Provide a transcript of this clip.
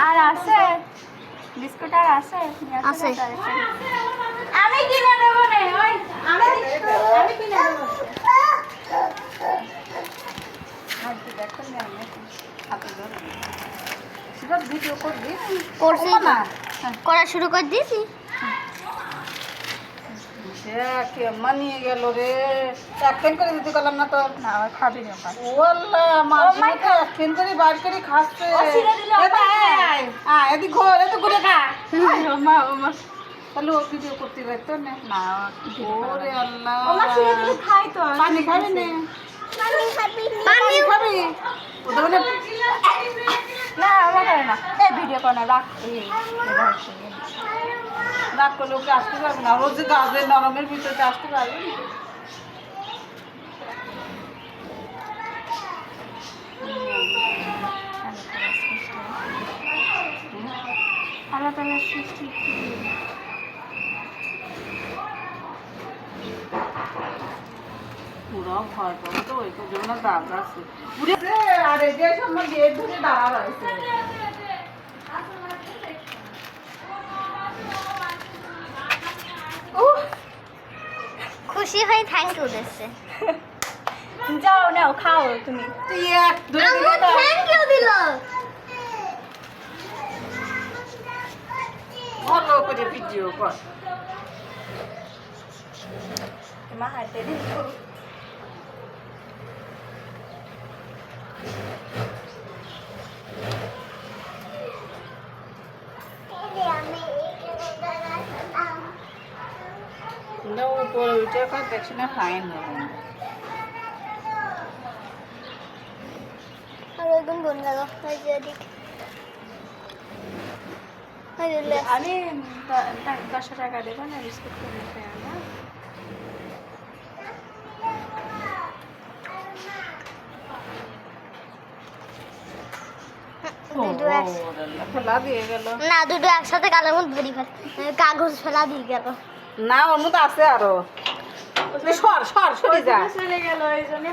আর আছে বিস্কুট আর আছে আছে। আমি কিনে দেব না ওই আমি কিনে দেব আর কি দেখেন না আমি হাতে ধরে সেটা ভিডিও করবি করছি না করা শুরু করে দিয়েছি। কে মানিয়ে গেল রে একদিন করে দিতে পারলাম না তো না খাবি না ওয়াল্লাহ মা একদিন করে বার করে খাচ্ছে এদিক ঘর এত করে খা মা মা তাহলে ও ভিডিও করতে পারতো না না ওরে আল্লাহ খাই তো পানি খাবি না পানি খাবি ওদের না আমার করে না এই ভিডিও করে না রাখ রাগ করলে ওকে আসতে পারবে না রোজ গাছের নরমের ভিতরে আসতে পারবে আল্লাহ তাআলার সৃষ্টি পুরো ভয় পাবো তো ওই জন্য দাগ আছে আর এই যে সময় গেট ধরে দাঁড়া রয়েছে খুশি হয়ে থ্যাংক ইউ দিচ্ছে। যাও নাও খাও তুমি তুই এক ধরে দিলে তো থ্যাংক ইউ দিল। ভালো করে ভিডিও কর মা হাতে দিন না উপরে উঠে কর দেখছি না ফাইন হবে আর একদম বন গেল ওই যে দিক আমি 10 টাকা দেবো না বিস্কুট কিনে খাই না ফেলা দিয়ে গেল না দুটো একসাথে গালের মধ্যে ভরি ফেল কাগজ ফেলা দিয়ে গেল না ওর মধ্যে আছে আরো সর সর সরে যা চলে গেল এই জন্য